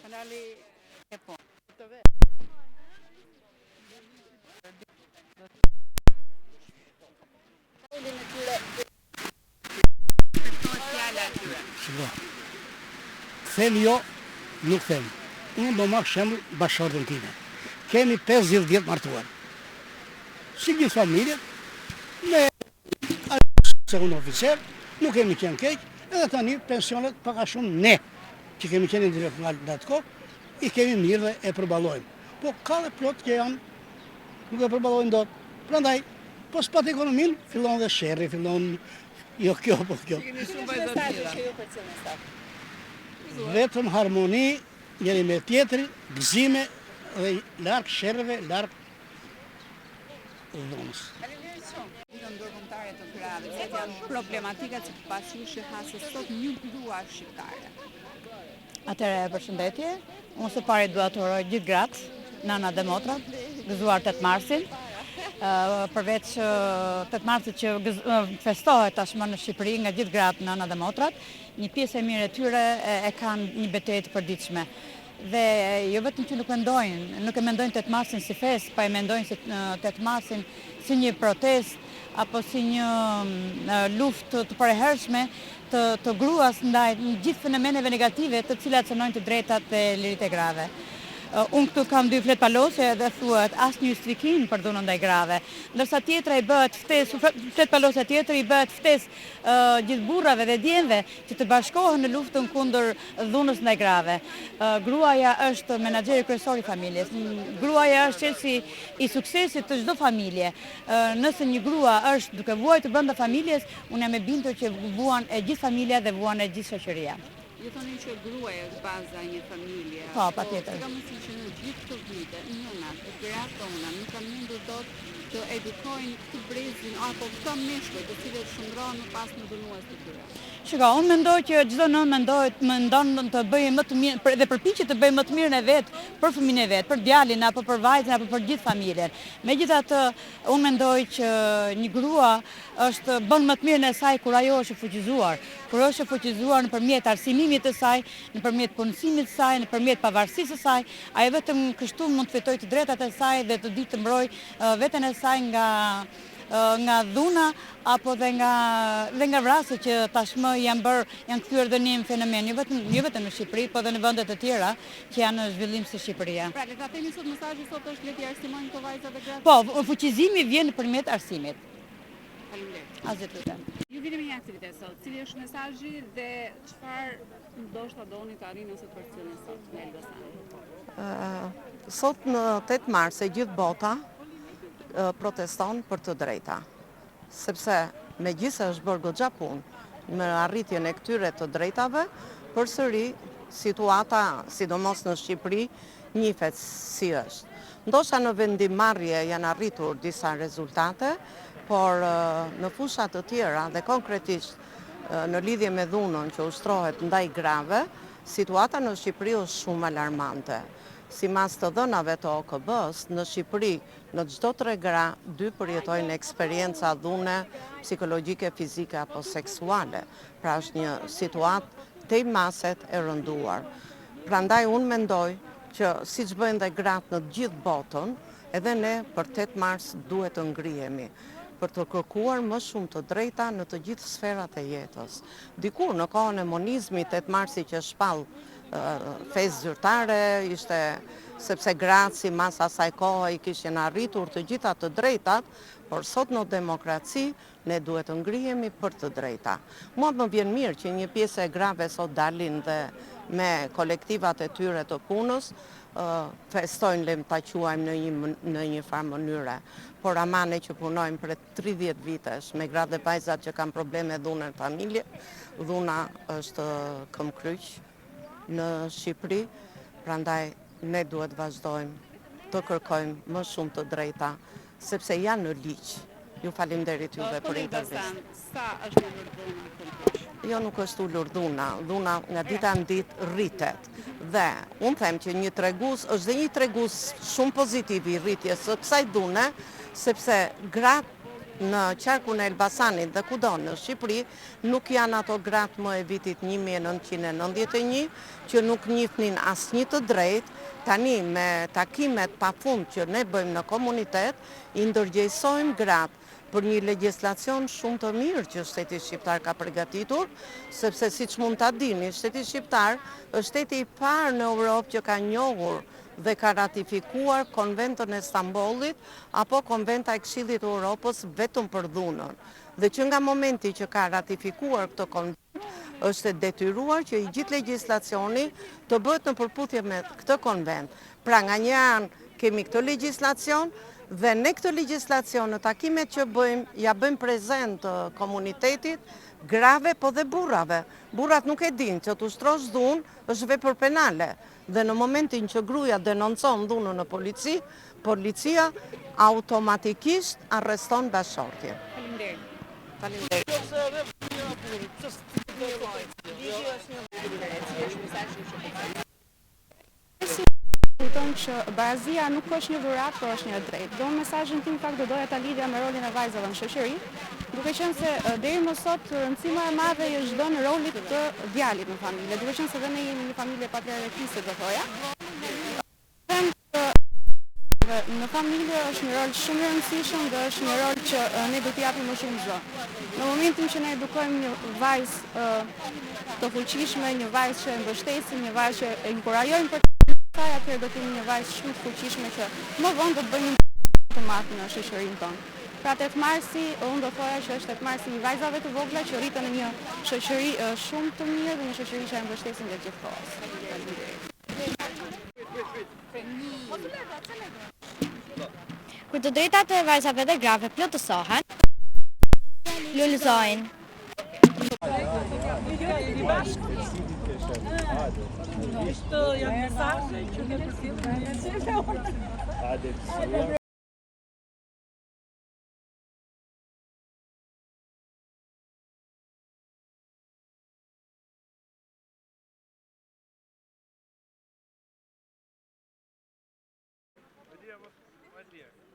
Kanali e po. Them jo, nuk them. Unë do marrë shembull bashkëshortën time. Kemi 50 vjet martuar. Si gjithë familjet, me se unë oficer, nuk kemi qenë keq, edhe tani pensionet paka shumë ne, që kemi qenë direkt nga atë kohë, i kemi mirë dhe e përballojmë. Po ka dhe plot që janë, nuk e përballojnë dot. Prandaj, po s'pat ekonominë, fillon dhe sherrri, fillon jo kjo, po kjo. Vetëm harmoni, njëri me tjetrin, gëzime dhe larg sherrëve, larg dhunës. Ndërkombëtare të grave, cilat janë problematikat që pasushi hasë sot një grua shqiptare. Atëre, përshëndetje, unë së pari dua të uroj gjithë gratë, nëna dhe motrat, gëzuar 8 marsin. Përveç 8 marsit që festohet tashmë në Shqipëri nga gjithë gratë, nëna dhe motrat, një pjesë e mirë e tyre e kanë një betejë të përditshme. Dhe jo vetëm që nuk e mendojnë 8 marsin si fest, pa e mendojnë si 8 marsin si një protest apo si një luftë të përhershme të gruas ndaj gjithë fenomeneve negative të cilat cënojnë të drejtat dhe liritë e grave. Unë këtu kam 2 flet palose dhe thuhet asnjë justifikim për dhunën ndaj grave, ndërsa tjetra i bëhet ftesë, flet palose tjetër i bëhet ftesë gjithë burrave dhe djemve që të bashkohen në luftën kundër dhunës ndaj grave. Gruaja është menaxheri kryesor i familjes. Gruaja është qelsi i suksesit të çdo familje. Nëse një grua është duke vuajtur brenda familjes, unë jam e bindur që vuan e gjithë familja dhe vuan e gjithë shoqëria. Ju thoni që gruaja është baza e një familje. Po, patjetër. Ka mundësi që në gjithë këto vite, nënat, gratë tona nuk kanë mundur dot të edukojnë këtë brezin apo këto meshkuj të cilët shndrohen më pas në dhunues të tyre. Shiko, unë mendoj që çdo nën mendon të bëjë më të mirë dhe përpiqet të bëjë më të mirën e vet për fëmijën e vet, për djalin apo për vajzën apo për gjithë familjen. Megjithatë, unë mendoj që një grua bën më të mirën e saj kur ajo është e fuqizuar, kur është e fuqizuar nëpërmjet arsimimit të saj, nëpërmjet punësimit të saj, nëpërmjet pavarësisë së saj, ajo vetëm kështu mund të fitojë të drejtat e saj dhe të ditë të mbrojë veten e saj nga dhuna apo dhe nga vrasje që tashmë janë kthyer dhe në një fenomen, jo vetëm në Shqipëri, po edhe në vende të tjera që janë në zhvillim si Shqipëria. Pra, le ta themi sot mesazhi sot është le t'i arsimojnë këto vajza dhe gratë. Po, fuqizimi vjen nëpërmjet arsimit. Faleminderit. Asgjë tjetër. Ju vini me një aktivitet sot. Cili është mesazhi dhe çfarë ndoshta doni të arrini ose të përcjellni sot me Elbasan? Sot në 8 mars e gjithë bota proteston për të drejta, sepse megjithëse është bërë goxha punë në arritjen e këtyre të drejtave, përsëri situata, sidomos në Shqipëri, njihet si është. Ndoshta në vendimarrje janë arritur disa rezultate, por në fusha të tjera dhe konkretisht në lidhje me dhunën që ushtrohet ndaj grave, situata në Shqipëri është shumë alarmante. Sipas të dhënave të OKB-s, në Shqipëri, në çdo 3 gra, 2 përjetojnë eksperjenca dhune psikologjike, fizike apo seksuale. Pra është një situatë tej maset e rënduar. Prandaj unë mendoj që siç bëjnë dhe gratë në gjithë botën, edhe ne për 8 mars duhet të ngrihemi për të kërkuar më shumë të drejta në të gjithë sferat e jetës. Dikur në kohën e monizmit, 8 marsi që shpall festë zyrtare, ishte sepse gratë si mas asaj kohë i kishin arritur të gjitha të drejtat, por sot në demokraci ne duhet të ngrihemi për të drejta. Mua më vjen mirë që një pjesë e grave sot dalin dhe me kolektivat e tyre të punës, festojnë, le ta quajmë në një farë mënyre. Por ama ne që punojmë për 30 vitesh me gratë dhe vajzat që kanë probleme dhune në familje, dhuna është këmbkryq në Shqipëri, prandaj ne duhet vazhdojmë të kërkojmë më shumë të drejta, sepse janë në ligj. Ju faleminderit juve për intervistë. Sa është ulur dhuna në këmbkryq? Jo, nuk është ulur dhuna. Dhuna nga dita në ditë rritet. Dhe unë them që një tregues është dhe një tregues shumë pozitiv i rritjes së kësaj dhune, sepse gratë në qarkun e Elbasanit dhe kudo në Shqipëri nuk janë ato gratë më e vitit 1991 që nuk njihnin asnjë të drejtë. Tani me takimet pafund që ne bëjmë në komunitet, i ndërgjegjsojmë gratë për një legjislacion shumë të mirë që shteti shqiptar ka përgatitur, sepse siç mund ta dini, shteti shqiptar është shteti i parë në Europë që ka njohur dhe ka ratifikuar Konventën e Stambollit apo Konventa e Këshillit të Europës vetëm për dhunën. Dhe që nga momenti që ka ratifikuar këtë konvent, është e detyruar që i gjithë legjislacioni të bëhet në përputhje me këtë konvent. Pra nga një anë kemi këtë legjislacion dhe ne këtë legjislacion në takimet që bëjmë, ja bëjmë prezent komunitetit, grave po dhe burrave. Burrat nuk e dinë që të ushtrosh dhunë është vepër penale. Dhe në momentin që gruaja denoncon dhunën në polici, policia automatikisht arreston bashortin. Kupton që barazia nuk është një dhurat, por është një drejtë. Do mesazhin tim fakt do doja ta lidhja me rolin e vajzave në shoqëri, duke qenë se deri më sot rëndësia më e madhe është dhënë rolit të djalit në familje, duke qenë se dhe ne jemi një familje patriarkiste do thoja. Në familje është një rol shumë i rëndësishëm dhe është një rol që ne do t'i japim më shumë zë. Në momentin që ne edukojmë një vajzë të fuqishme, një vajzë që e mbështesim, një vajzë që e inkurajojmë për saj, atëherë do të jemi një vajzë shumë të fuqishme që më vonë do të bëjmë një të madh në shoqërinë tonë. Pra 8 marsi, unë do thoja që është 8 marsi i vajzave të vogla që rriten në një shoqëri shumë të mirë dhe një shoqëri që e mbështesin gjatë gjithë kohës. Kur të drejtat e vajzave dhe grave plotësohen, lullëzojnë. Idea was right here.